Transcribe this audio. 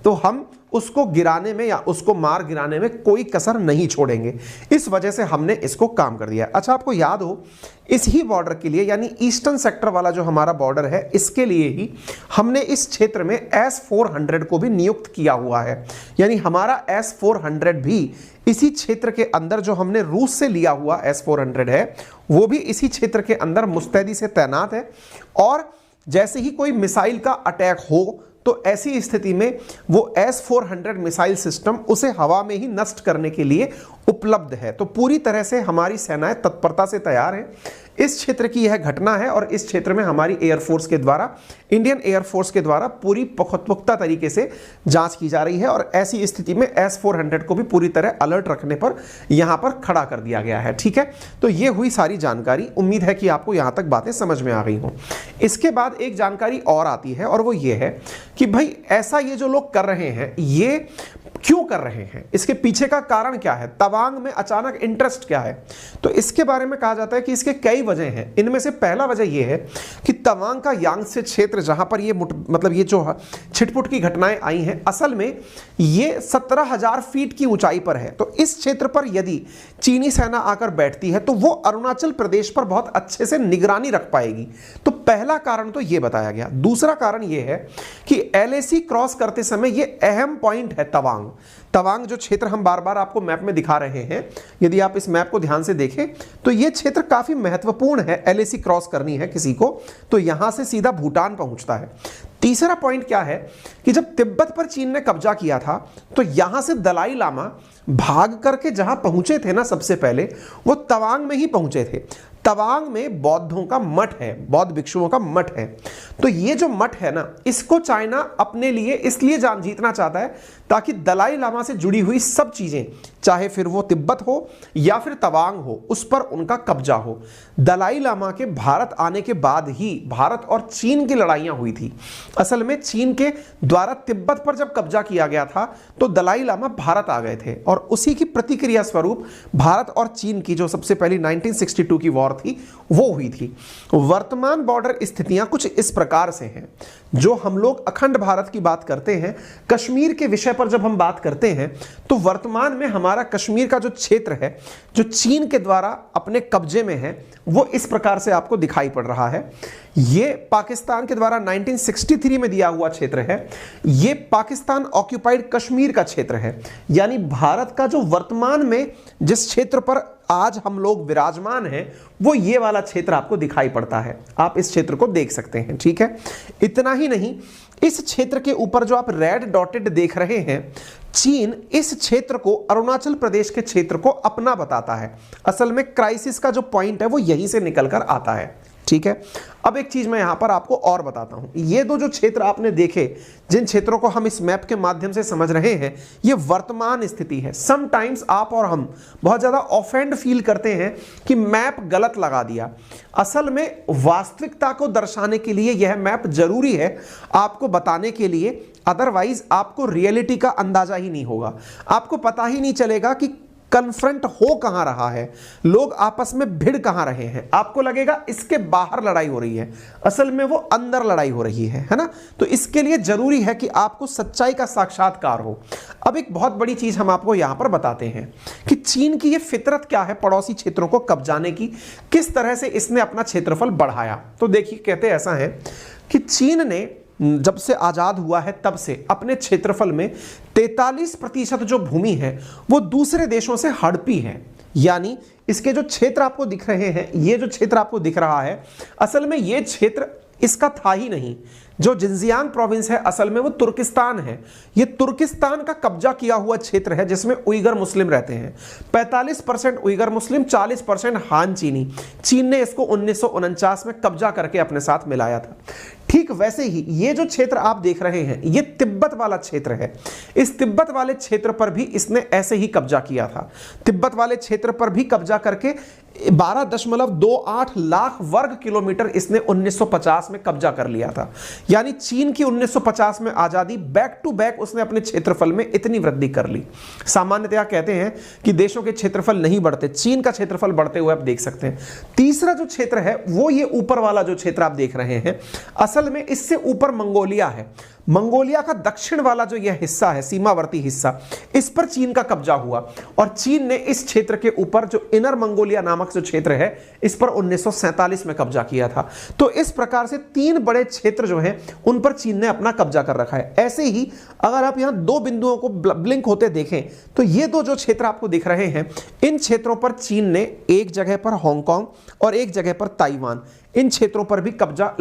तो हम उसको गिराने में या उसको मार गिराने में कोई कसर नहीं छोड़ेंगे। इस वजह से हमने इसको काम कर दिया। अच्छा, आपको याद हो इस ही बॉर्डर के लिए, यानी ईस्टर्न सेक्टर वाला जो हमारा बॉर्डर है, इसके लिए ही हमने इस क्षेत्र में S-400 को भी नियुक्त किया हुआ है। यानी हमारा S-400 भी इसी क्षेत्र के अंदर, जो हमने रूस से लिया हुआ S-400 है, वो भी इसी क्षेत्र के अंदर मुस्तैदी से तैनात है। और जैसे ही कोई मिसाइल का अटैक हो तो ऐसी स्थिति में वो S-400 मिसाइल सिस्टम उसे हवा में ही नष्ट करने के लिए उपलब्ध है। तो पूरी तरह से हमारी सेनाएं तत्परता से तैयार है। इस क्षेत्र की यह घटना है और इस क्षेत्र में हमारी एयरफोर्स के द्वारा, इंडियन एयरफोर्स के द्वारा पूरी पुख्ता तरीके से जांच की जा रही है। और ऐसी स्थिति में S-400 को भी पूरी तरह अलर्ट रखने पर यहां पर खड़ा कर दिया गया है। ठीक है, तो ये हुई सारी जानकारी। उम्मीद है कि आपको यहां तक बातें समझ में आ गई हों। इसके बाद एक जानकारी और आती है और वो ये है कि भाई ऐसा ये जो लोग कर रहे हैं, ये क्यों कर रहे हैं, इसके पीछे का कारण क्या है, तवांग में अचानक इंटरेस्ट क्या है। तो इसके बारे में कहा जाता है कि इसके कई वजह हैं। इनमें से पहला वजह यह है कि तवांग का यांगत्से क्षेत्र, जहां पर ये मतलब ये जो छिटपुट की घटनाएं आई हैं, असल में ये 17,000 फीट की ऊंचाई पर है। तो इस क्षेत्र पर यदि चीनी सेना आकर बैठती है तो वो अरुणाचल प्रदेश पर बहुत अच्छे से निगरानी रख पाएगी। तो पहला कारण तो ये बताया गया। दूसरा कारण ये है कि LAC क्रॉस करते समय ये अहम पॉइंट है तवांग जो क्षेत्र हम बार बार आपको मैप में दिखा रहे हैं, यदि आप इस मैप को ध्यान से देखें तो ये क्षेत्र काफी महत्वपूर्ण है। LAC क्रॉस करनी है किसी को तो यहां से सीधा भूटान पहुंचता है। तीसरा पॉइंट क्या है कि जब तिब्बत पर चीन ने कब्जा किया था तो यहां से दलाई लामा भाग करके जहां पहुंचे थे ना, सबसे पहले वो तवांग में ही पहुंचे थे। तवांग में बौद्धों का मठ है, बौद्ध भिक्षुओं का मठ है। तो ये जो मठ है ना, इसको चाइना अपने लिए इसलिए जान जीतना चाहता है ताकि दलाई लामा से जुड़ी हुई सब चीजें, चाहे फिर वो तिब्बत हो या फिर तवांग हो, उस पर उनका कब्जा हो। दलाई लामा के भारत आने के बाद ही भारत और चीन की लड़ाइयां हुई थी। असल में चीन के द्वारा तिब्बत पर जब कब्जा किया गया था तो दलाई लामा भारत आ गए थे और उसी की प्रतिक्रिया स्वरूप भारत और चीन की जो सबसे पहली 1962 की वॉर थी वो हुई थी। वर्तमान बॉर्डर स्थितियां कुछ इस प्रकार से हैं। जो हम लोग अखंड भारत की बात करते हैं, कश्मीर के विषय पर जब हम बात करते हैं तो वर्तमान में हमारा कश्मीर का जो क्षेत्र है जो चीन के द्वारा अपने कब्जे में है वो इस प्रकार से आपको दिखाई पड़ रहा है। ये पाकिस्तान के द्वारा 1963 में दिया हुआ क्षेत्र है। ये पाकिस्तान ऑक्यूपाइड कश्मीर का क्षेत्र है। यानी भारत का जो वर्तमान में जिस क्षेत्र पर आज हम लोग विराजमान हैं वो ये वाला क्षेत्र आपको दिखाई पड़ता है। आप इस क्षेत्र को देख सकते हैं। ठीक है, इतना ही नहीं, इस क्षेत्र के ऊपर जो आप रेड डॉटेड देख रहे हैं, चीन इस क्षेत्र को, अरुणाचल प्रदेश के क्षेत्र को अपना बताता है। असल में क्राइसिस का जो पॉइंट है वो यहीं से निकलकर आता है। ठीक है, अब एक चीज मैं यहां पर आपको और बताता हूं। ये दो जो क्षेत्र आपने देखे, जिन क्षेत्रों को हम इस मैप के माध्यम से समझ रहे हैं, ये वर्तमान स्थिति है। समटाइम्स आप और हम बहुत ज्यादा ऑफेंड फील करते हैं कि मैप गलत लगा दिया। असल में वास्तविकता को दर्शाने के लिए यह मैप जरूरी है, आपको बताने के लिए, अदरवाइज आपको रियलिटी का अंदाजा ही नहीं होगा। आपको पता ही नहीं चलेगा कि कन्फ्रंट हो कहां रहा है, लोग आपस में भिड़ कहां रहे हैं। आपको लगेगा इसके बाहर लड़ाई हो रही है, असल में वो अंदर लड़ाई हो रही है ना। तो इसके लिए जरूरी है कि आपको सच्चाई का साक्षात्कार हो। अब एक बहुत बड़ी चीज हम आपको यहां पर बताते हैं कि चीन की ये फितरत क्या है पड़ोसी क्षेत्रों को कब्जाने की, किस तरह से इसने अपना क्षेत्रफल बढ़ाया। तो देखिए, कहते ऐसा है कि चीन ने जब से आजाद हुआ है तब से अपने क्षेत्रफल में 43% जो भूमि है वो दूसरे देशों से हड़पी है। यानी इसके जो क्षेत्र आपको दिख रहे हैं, ये जो क्षेत्र आपको दिख रहा है, असल में ये क्षेत्र इसका था ही नहीं। जो जिंजियांग प्रोविंस है असल में वो तुर्किस्तान है। ये तुर्किस्तान का कब्जा किया हुआ क्षेत्र है जिसमें उइगर मुस्लिम रहते हैं। 45% उइगर मुस्लिम, 40% हान चीनी। चीन ने इसको 1949 में कब्जा करके अपने साथ मिलाया था। ठीक वैसे ही ये जो क्षेत्र आप देख रहे हैं ये तिब्बत वाला क्षेत्र है। इस तिब्बत वाले क्षेत्र पर भी इसने ऐसे ही कब्जा किया था। तिब्बत वाले क्षेत्र पर भी कब्जा करके 12.28 लाख वर्ग किलोमीटर इसने 1950 में कब्जा कर लिया था। यानी चीन की 1950 में आजादी बैक टू बैक उसने अपने क्षेत्रफल में इतनी वृद्धि कर ली। सामान्यतया कहते हैं कि देशों के क्षेत्रफल नहीं बढ़ते, चीन का क्षेत्रफल बढ़ते हुए आप देख सकते हैं। तीसरा जो क्षेत्र है वो ये ऊपर वाला जो क्षेत्र आप देख रहे हैं, असल में इससे ऊपर मंगोलिया है। मंगोलिया का दक्षिण वाला जो यह हिस्सा है, सीमावर्ती हिस्सा, इस पर चीन का कब्जा हुआ और चीन ने इस क्षेत्र के ऊपर जो इनर मंगोलिया नामक जो क्षेत्र है इस पर 1947 में कब्जा किया था। तो इस प्रकार से 3 बड़े क्षेत्र जो हैं उन पर चीन ने अपना कब्जा कर रखा है। ऐसे ही अगर आप यहां 2 बिंदुओं को ब्लिंक होते देखें तो ये 2 जो क्षेत्र आपको दिख रहे हैं, इन क्षेत्रों पर चीन ने एक जगह पर हांगकांग और एक जगह पर ताइवान, इन क्षेत्रों पर भी कब्जा